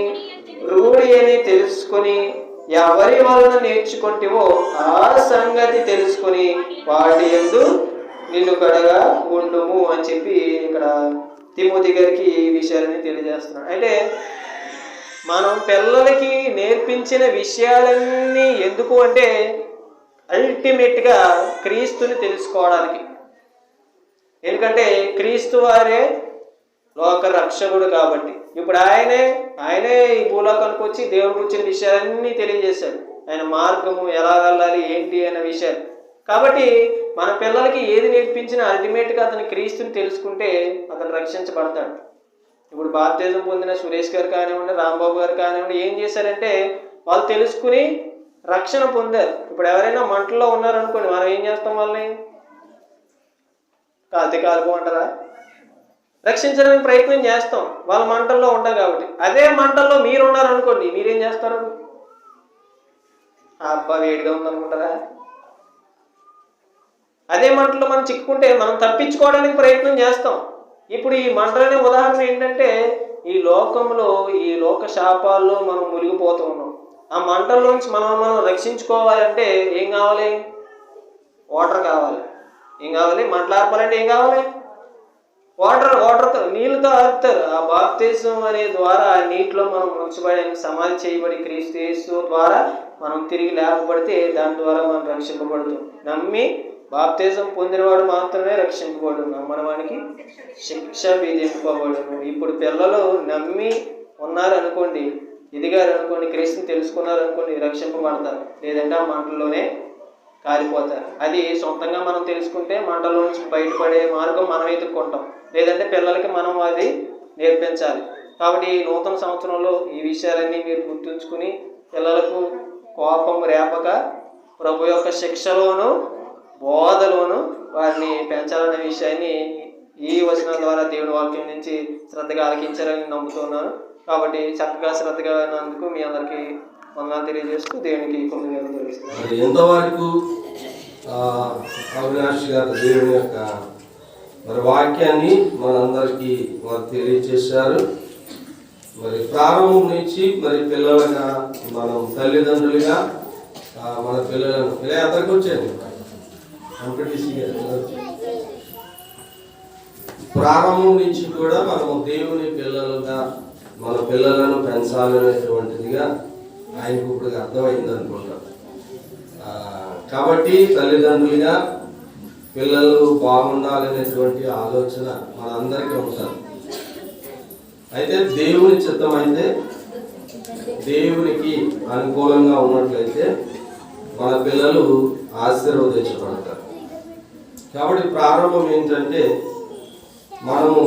రూఢి అని తెలుసుకొని ఎవరి వలన నేర్చుకుంటేవో ఆ సంగతి తెలుసుకొని వాటి యందు నిలుకడగా ఉండుము అని చెప్పి ఇక్కడ తిమోతి గారికి ఈ విషయాలని తెలియజేస్తున్నాడు. అంటే మనం పిల్లలకి నేర్పించిన విషయాలన్నీ ఎందుకు అంటే అల్టిమేట్గా క్రీస్తుని తెలుసుకోవడానికి. ఎందుకంటే క్రీస్తు వారే లోక రక్షకుడు కాబట్టి. ఇప్పుడు ఆయనే ఈ భూలోకానికి వచ్చి దేవుడి గురించిన విషయాలన్నీ తెలియజేశాడు. ఆయన మార్గము ఎలా వెళ్ళాలి ఏంటి అనే విషయాలు. కాబట్టి మన పిల్లలకి ఏది నేర్పించినా అల్టిమేట్గా అతను క్రీస్తుని తెలుసుకుంటే అతను రక్షించబడతాడు. ఇప్పుడు బాప్తిజం పొందిన సురేష్ గారు కానివ్వండి, రాంబాబు గారు కానివ్వండి, ఏం చేశారంటే వాళ్ళు తెలుసుకుని రక్షణ పొందారు. ఇప్పుడు ఎవరైనా మంటల్లో ఉన్నారనుకోండి, మనం ఏం చేస్తాం? వాళ్ళని కాల్పు అంటారా? రక్షించడానికి ప్రయత్నం చేస్తాం, వాళ్ళ మంటల్లో ఉంటాం కాబట్టి. అదే మంటల్లో మీరు ఉన్నారనుకోండి, మీరేం చేస్తారు? అబ్బా వేడిగా ఉందనుకుంటారా? అదే మంటలో మనం చిక్కుకుంటే మనం తప్పించుకోవడానికి ప్రయత్నం చేస్తాం. ఇప్పుడు ఈ మంటలనే ఉదాహరణ ఏంటంటే ఈ లోకంలో ఈ లోక శాపాల్లో మనం మునిగిపోతూ ఉన్నాం. ఆ మంటల్లోంచి మనం రక్షించుకోవాలంటే ఏం కావాలి? వాటర్ కావాలి. ఏం కావాలి? మంటలు ఆర్పాలంటే ఏం కావాలి? వాటర్తో నీళ్ళతో ఆరుతారు. ఆ బాప్తిజం అనే ద్వారా నీటిలో మనం ముంచబడి సమాధి చేయబడి క్రీస్తు యేసు ద్వారా మనం తిరిగి లేపబడితే దాని ద్వారా మనం రక్షింపబడుతాం. నమ్మి బాప్తిజం పొందినవాడు మాత్రమే రక్షింపబడు, నమ్మనవానికి శిక్ష విధింపబడును. ఇప్పుడు పిల్లలు నమ్మి ఉన్నారనుకోండి, ఎదిగారు అనుకోండి, క్రీస్తుని తెలుసుకున్నారు అనుకోండి, రక్షింపబడతారు. లేదంటే ఆ మంటల్లోనే కాలిపోతారు. అది సొంతంగా మనం తెలుసుకుంటే మంటలో నుంచి బయటపడే మార్గం మనం ఎత్తుక్కుంటాం. లేదంటే పిల్లలకి మనం అది నేర్పించాలి. కాబట్టి ఈ నూతన సంవత్సరంలో ఈ విషయాలన్నీ మీరు గుర్తుంచుకుని పిల్లలకు కోపం రేపక ప్రభు యొక్క శిక్షలోను బోధలోను వారిని పెంచాలనే విషయాన్ని ఈ వచనాల ద్వారా దేవుని వాక్యం నుంచి శ్రద్ధగా ఆలకించాలని నమ్ముతున్నాను. కాబట్టి చక్కగా శ్రద్ధగా విన్నందుకు మీ అందరికీ వందనాలు తెలియజేస్తూ దేవునికి కృతజ్ఞతలు తెలియజేస్తున్నాను. ఎంతవరకు అవినాష్ గారు దేవుని యొక్క మరి వాక్యాన్ని మనందరికీ వారు తెలియజేశారు. మరి ప్రారంభం నుంచి మరి పిల్లలుగా మనం తల్లిదండ్రులుగా మన పిల్లలను ఇలా అతనికి వచ్చాను ప్రారంభం నుంచి కూడా మనము దేవుని పిల్లలుగా మన పిల్లలను పెంచాలనేటువంటిదిగా ఆయనకు ఇప్పుడు అర్థమైంది అనుకుంటాం. కాబట్టి తల్లిదండ్రులుగా పిల్లలు బాగుండాలనేటువంటి ఆలోచన మనందరికీ ఉంటుంది. అయితే దేవుని చిత్తం అయితే దేవునికి అనుకూలంగా ఉన్నట్లయితే మన పిల్లలు ఆశీర్వదించబడతారు. కాబట్టి ప్రారంభం ఏంటంటే మనము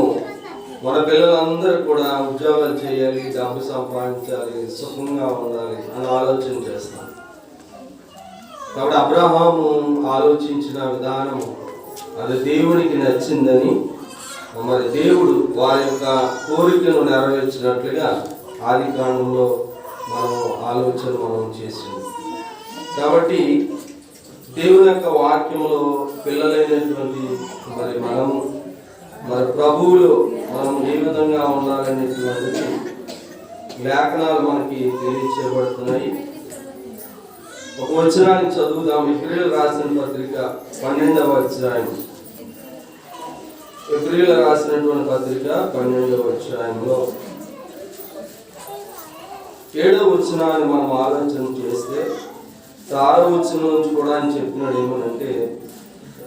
మన పిల్లలందరూ కూడా ఉద్యోగాలు చేయాలి, డబ్బు సంపాదించాలి, సుఖంగా ఉండాలి అని ఆలోచన చేస్తాం. కాబట్టి అబ్రహాము ఆలోచించిన విధానం అది దేవునికి నచ్చిందని మరి దేవుడు వారి యొక్క కోరికను నెరవేర్చినట్లుగా ఆది కాండంలో మనం చేసింది. కాబట్టి దేవుని యొక్క వాక్యంలో పిల్లలైనటువంటి మరి ప్రభువులో మనం ఏ విధంగా ఉండాలనేటువంటిది లేఖనాలు మనకి తెలియచేయబడుతున్నాయి. ఒక వచనాన్ని చదువుదాం. ఎబ్రీయులకు రాసిన పత్రిక 12వ అధ్యాయం. ఎబ్రీయులకు రాసినటువంటి పత్రిక 12వ అధ్యాయంలో 7వ వచనాన్ని మనం ఆలోచన చేస్తే 6వ వచనం నుంచి కూడా ఆయన చెప్పినాడు ఏమనంటే,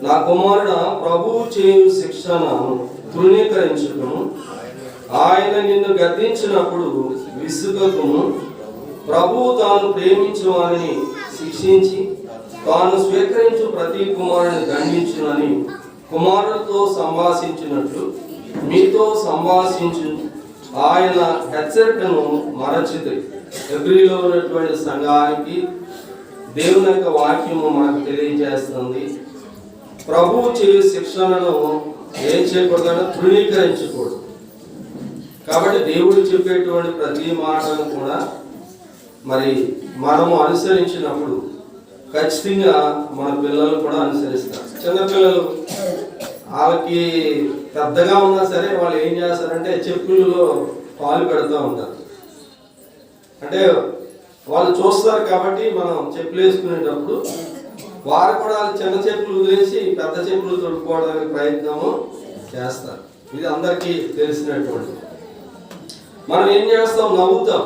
నా కుమారుడా, ప్రభువు చేయు శిక్షను తృణీకరించుకును, ఆయన నిన్ను గద్దించినప్పుడు విసుగకును, ప్రభువు తాను ప్రేమించిన వారిని శిక్షించి తాను స్వీకరించు ప్రతి కుమారుని దండించునని కుమారులతో సంభాషించినట్లు మీతో సంభాషించు ఆయన హెచ్చరికను మరచితే. ఎబ్రీలో ఉన్నటువంటి సంఘానికి దేవుని యొక్క వాక్యము మనకు తెలియజేస్తుంది. ప్రభువు చేయు శిక్షణను ఏం చేయకూడదు? తృణీకరించకూడదు. కాబట్టి దేవుడు చెప్పేటువంటి ప్రతి మాటను కూడా మరి మనము అనుసరించినప్పుడు ఖచ్చితంగా మన పిల్లలు కూడా అనుసరిస్తారు. చిన్నపిల్లలు వాళ్ళకి పెద్దగా ఉన్నా సరే వాళ్ళు ఏం చేస్తారంటే చెప్పులలో పాలు పెడుతూ ఉంటారు. అంటే వాళ్ళు చూస్తారు కాబట్టి మనం చెప్పులు వేసుకునేటప్పుడు వారు కూడా చిన్న చెప్పులు వదిలేసి పెద్ద చెప్పులు తొడుక్కోవడానికి ప్రయత్నము చేస్తారు. ఇది అందరికీ తెలిసినటువంటి. మనం ఏం చేస్తాం? నవ్వుతాం.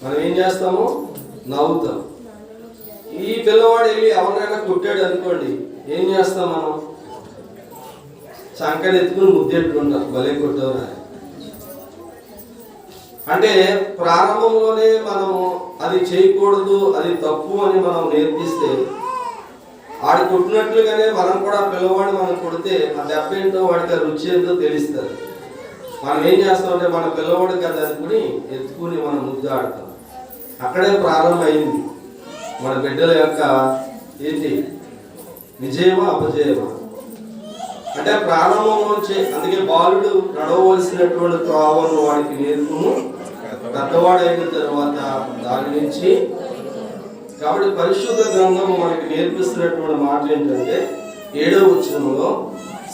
మనం ఏం చేస్తాము? నవ్వుతాం. ఈ పిల్లవాడు వెళ్ళి ఎవరినైనా కొట్టాడు అనుకోండి, ఏం చేస్తాం? మనం చంకని ఎత్తుకుని ముద్దెట్టుకుంటాం, భలే కొట్టవురా. అంటే ప్రారంభంలోనే మనము అది చేయకూడదు, అది తప్పు అని మనం నేర్పిస్తే వాడు కొట్టినట్లుగానే మనం కూడా పిల్లవాడు మనం కొడితే ఆ దెబ్బ ఏంటో వాడికి ఆ రుచి ఏంటో తెలుస్తుంది. మనం ఏం చేస్తామంటే మన పిల్లవాడు కదా అనుకుని ఎత్తుకుని మనం ముద్దాడతాం. అక్కడే ప్రారంభమైంది మన బిడ్డల యొక్క ఏంటి విజయమా అపజయమా అంటే ప్రారంభం నుంచే. అందుకే బాలుడు నడవలసినటువంటి త్రోవను వాడికి నేర్పుము, పెద్దవాడైన తర్వాత దాని నుంచి. కాబట్టి పరిశుద్ధ గ్రంథము మనకి నేర్పిస్తున్నటువంటి మాట ఏంటంటే 7వ వచనంలో,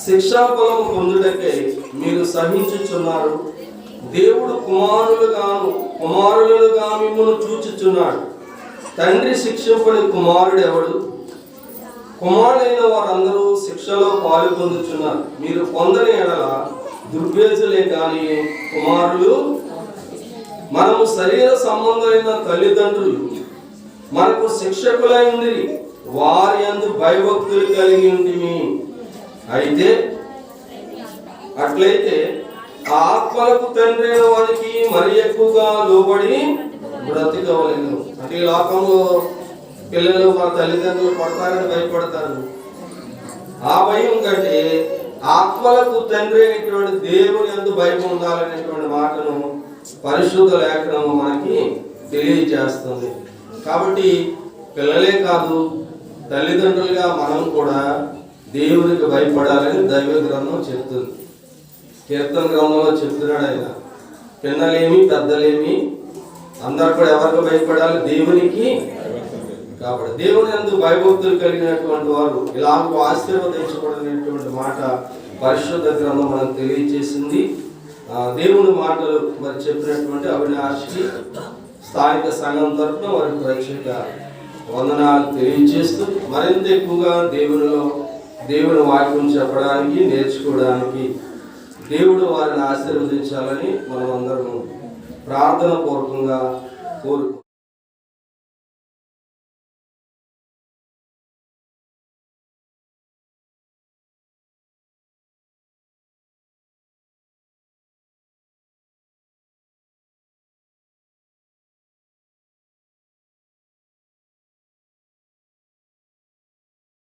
శిక్షాఫలము పొందుటకై మీరు సహించుచున్నారు, దేవుడు కుమారులుగా మిమ్మును చూచుచున్నాడు. తండ్రి శిక్షింపని కుమారుడు ఎవడు? కుమారులైన వారందరూ శిక్షలో పాలు పొందుచున్నారు. మీరు పొందని ఎడల దుర్వేజులే కానీ కుమారులు. మనము శరీర సంబంధమైన తల్లిదండ్రులు మనకు శిక్షకులై ఉండి వారి యందు భయభక్తులు కలిగి ఉంటిమి. అట్లయితే ఆత్మలకు తండ్రి అయిన వారికి మరి ఎక్కువగా లోబడి బ్రతికవలేను. అంటే ఈ లోకంలో పిల్లలు మా తల్లిదండ్రులు పడతారని భయపడతారు. ఆ భయం కంటే ఆత్మలకు తండ్రి అయినటువంటి దేవుని యందు భయం ఉండాలనేటువంటి మాటను పరిశుద్ధ లేఖనము మనకి తెలియజేస్తుంది. కాబట్టి పిల్లలే కాదు, తల్లిదండ్రులుగా మనం కూడా దేవునికి భయపడాలని దైవ గ్రంథం చెప్తుంది. కీర్తన గ్రంథంలో చెప్తున్నాడు ఆయన, పిన్నలేమి పెద్దలేమి అందరూ కూడా ఎవరికి భయపడాలి? దేవునికి. కాబట్టి దేవుని యందు భయభక్తులు కలిగినటువంటి వారు ఇలాగ ఆశీర్వదించబడినటువంటి మాట పరిశుద్ధ గ్రంథం మనకు తెలియజేసింది. దేవుని మాటలు మరి చెప్పినటువంటి అవినాష్కి స్థానిక సంఘం తరఫున వారి ప్రేక్షక వందనాలు తెలియజేస్తూ మరింత ఎక్కువగా దేవుని వాక్యం చెప్పడానికి, నేర్చుకోవడానికి దేవుడు వారిని ఆశీర్వదించాలని మనం అందరం ప్రార్థన పూర్వకంగా కోరుకుంటున్నాం.